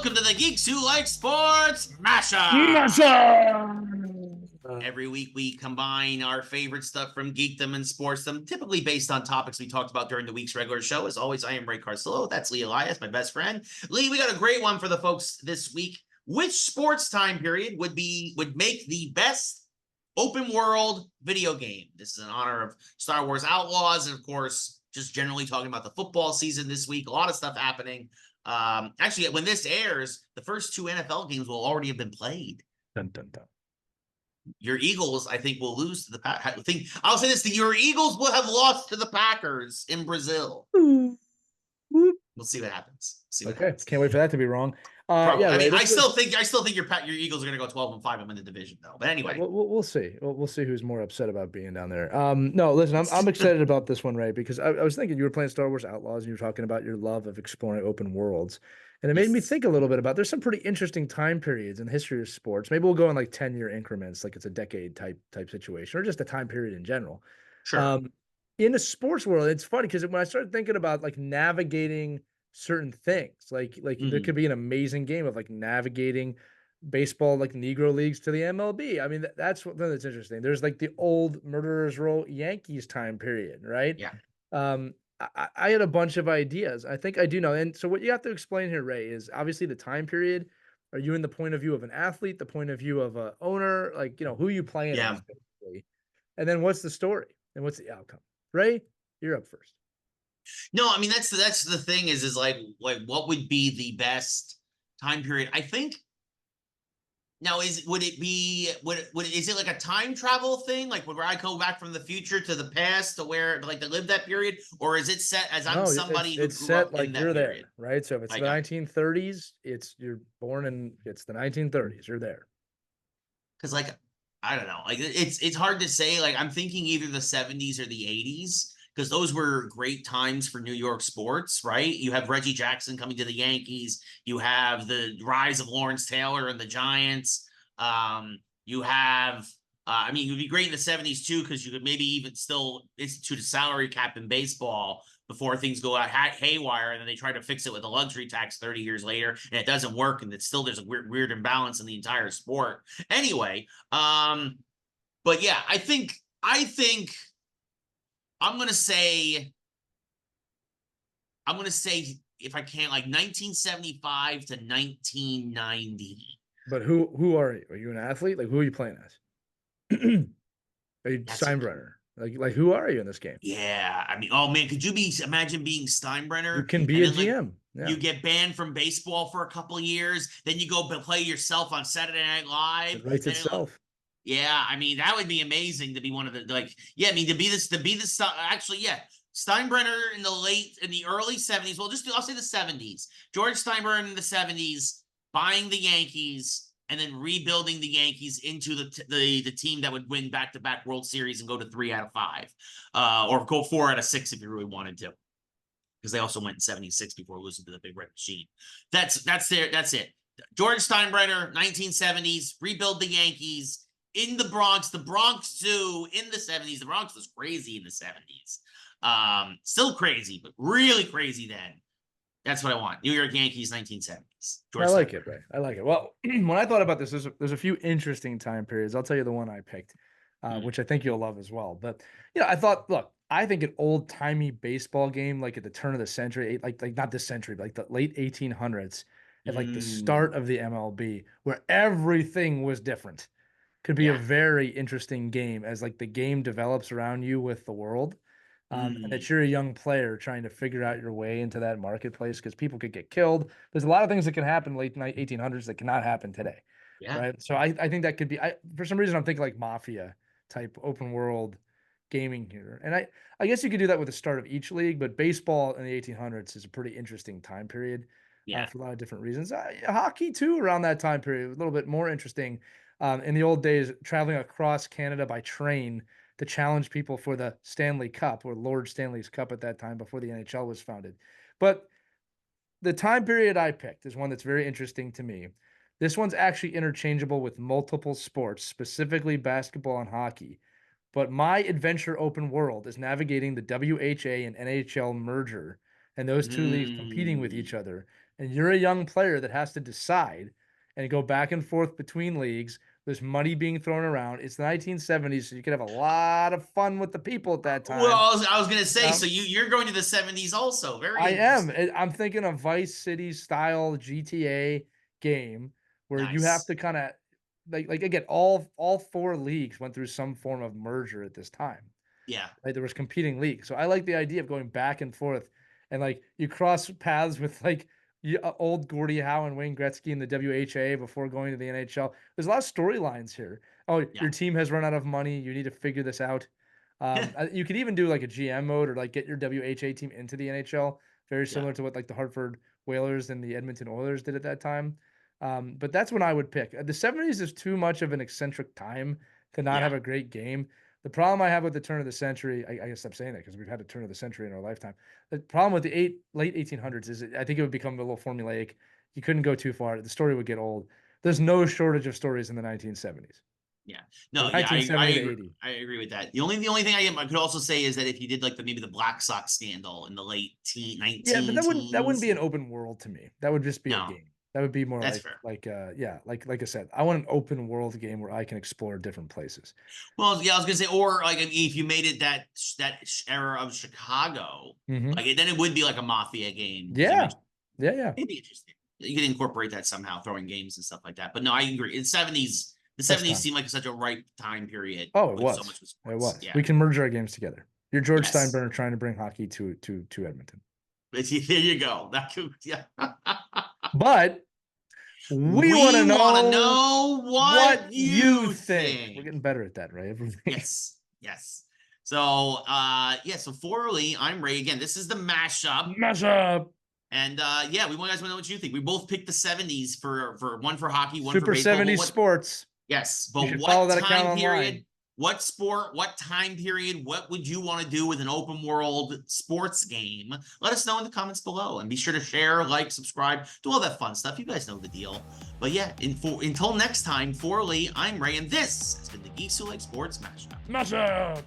welcome to the Geeks Who Like Sports Mashup. Every week we combine our favorite stuff from geekdom and sportsdom, typically based on topics we talked about during the week's regular show. As always, I am Ray Carsillo. That's Lee Elias, my best friend. Lee, we got a great one for the folks this week. Which sports time period would make the best open world video game? This is in honor of Star Wars Outlaws, and of course, just generally talking about the football season this week. A lot of stuff happening. Actually, when this airs, the first two NFL games will already have been played. Dun, dun, dun. Your Eagles, I think, will lose to the Packers. I'll say this: your Eagles will have lost to the Packers in Brazil. We'll see what happens. Happens. Can't wait for that to be wrong. Yeah, I mean, I still think your Eagles are going to go 12-5 and win the division, though. But anyway, we'll see. We'll see who's more upset about being down there. No, listen, I'm excited about this one, Ray, because I was thinking you were playing Star Wars Outlaws and you were talking about your love of exploring open worlds, and it made me think a little bit about there's some pretty interesting time periods in the history of sports. Maybe we'll go in like 10-year increments, like it's a decade type situation, or just a time period in general. Sure. In the sports world, it's funny because when I started thinking about like navigating certain things, like there could be an amazing game of like navigating baseball, like Negro leagues to the MLB. I mean, that's what that's interesting. There's like the old Murderers Row Yankees time period, right? Yeah. I had a bunch of ideas. I think I do know. And so what you have to explain here, Ray, is obviously the time period. Are you in the point of view of an athlete, the point of view of a owner, like, you know, who you playing as, basically? And then what's the story and what's the outcome? Ray, you're up first. No, I mean, that's the thing is like what would be the best time period? I think now is it like a time travel thing? Like where I go back from the future to the past to where like to live that period, or is it set as I'm somebody who grew up like in that you're period? There, right? So if it's the 1930s, you're born in it's the 1930s, you're there. Because like I don't know, like it's hard to say. Like I'm thinking either the 70s or the 80s. Because those were great times for New York sports, right? You have Reggie Jackson coming to the Yankees. You have the rise of Lawrence Taylor and the Giants. You have, I mean, it would be great in the 70s too, because you could maybe even still institute a salary cap in baseball before things go out haywire, and then they try to fix it with a luxury tax 30 years later, and it doesn't work, and it's still there's a weird imbalance in the entire sport. Anyway, but yeah, I think. I'm gonna say if I can, like 1975 to 1990. But who are you? Are you an athlete? Like who are you playing as? Are you Steinbrenner? Like who are you in this game? Yeah, I mean, oh man, could you imagine being Steinbrenner? You can be a GM. Like, you get banned from baseball for a couple of years, then you go play yourself on Saturday Night Live. It writes itself. Yeah, I mean, that would be amazing to be one of the, like, yeah, I mean, to be this, actually, yeah, Steinbrenner in the early 70s, well, I'll say the 70s, George Steinbrenner in the 70s, buying the Yankees, and then rebuilding the Yankees into the team that would win back-to-back World Series and go to 3 out of 5, or go 4 out of 6 if you really wanted to, because they also went in 76 before losing to the Big Red Machine. That's it. George Steinbrenner, 1970s, rebuild the Yankees, in the Bronx Zoo in the 70s. The Bronx was crazy in the 70s. Still crazy, but really crazy then. That's what I want. New York Yankees, 1970s. I like it, Ray. I like it. Well, when I thought about this, there's a few interesting time periods. I'll tell you the one I picked, which I think you'll love as well. But, you know, I thought, look, I think an old-timey baseball game, like at the turn of the century, like not this century, but like the late 1800s, at like the start of the MLB, where everything was different, could be a very interesting game as like the game develops around you with the world. And that you're a young player trying to figure out your way into that marketplace, because people could get killed. There's a lot of things that can happen late 1800s that cannot happen today. Yeah. Right. So I think that could be, for some reason, I'm thinking like mafia type open world gaming here. And I guess you could do that with the start of each league, but baseball in the 1800s is a pretty interesting time period. For a lot of different reasons. Hockey too, around that time period, a little bit more interesting. In the old days, traveling across Canada by train to challenge people for the Stanley Cup, or Lord Stanley's Cup at that time, before the NHL was founded. But the time period I picked is one that's very interesting to me. This one's actually interchangeable with multiple sports, specifically basketball and hockey. But my adventure open world is navigating the WHA and NHL merger, and those two leagues competing with each other. and you're a young player that has to decide and go back and forth between leagues. There's money being thrown around. It's the 1970s, so you could have a lot of fun with the people at that time. Well, I was gonna say, so you're going to the 70s also. Very I am. interesting. I'm thinking a Vice City style GTA game where you have Nice. to kind of like again, all four leagues went through some form of merger at this time. Yeah. Right, there was competing leagues. So I like the idea of going back and forth, and like you cross paths with like old Gordie Howe and Wayne Gretzky in the WHA before going to the NHL. There's a lot of storylines here. Oh, Yeah. your team has run out of money. You need to figure this out. You could even do like a GM mode or like get your WHA team into the NHL, very Yeah. similar to what like the Hartford Whalers and the Edmonton Oilers did at that time. But that's when I would pick. The 70s is too much of an eccentric time to not Yeah. have a great game. The problem I have with the turn of the century, I guess I'm saying that because we've had a turn of the century in our lifetime. The problem with the late 1800s is I think it would become a little formulaic. You couldn't go too far. The story would get old. There's no shortage of stories in the 1970s. Yeah. No, From yeah, 1970 to 80. I agree with that. The only thing I could also say is that if you did like maybe the Black Sox scandal in the late 19 Yeah, but that wouldn't teens. be an open world to me. That would just be a No, game. That would be more that's fair. like I said, I want an open world game where I can explore different places. Well, yeah, I was gonna say, or like if you made it that era of Chicago, Mhm. like then it would be like a mafia game. Yeah. Yeah. It'd be interesting. You could incorporate that somehow, throwing games and stuff like that. But no, I agree. In the Best 70s time. seemed like such a ripe time period Oh, it with so was. much with It sports. was. Yeah. We can merge our games together. You're George Yes. Steinbrenner trying to bring hockey to Edmonton. There you go. That could, yeah. But we want to know what you think. think. We're getting better at that, right? Yes. Yes. So yeah, so formerly, I'm Ray. Again, this is the mashup. Mash up. And yeah, we want you guys to know what you think. We both picked the 70s for one for hockey, one Super for baseball. 70s sports. Yes, You but should follow what that account time period, online. what sport, what time period, what would you want to do with an open world sports game? Let us know in the comments below, and be sure to share, like, subscribe, do all that fun stuff. You guys know the deal. But yeah, until next time, for Lee, I'm Ray, and this has been the Geeks Who Like Sports Mashup. Mash up.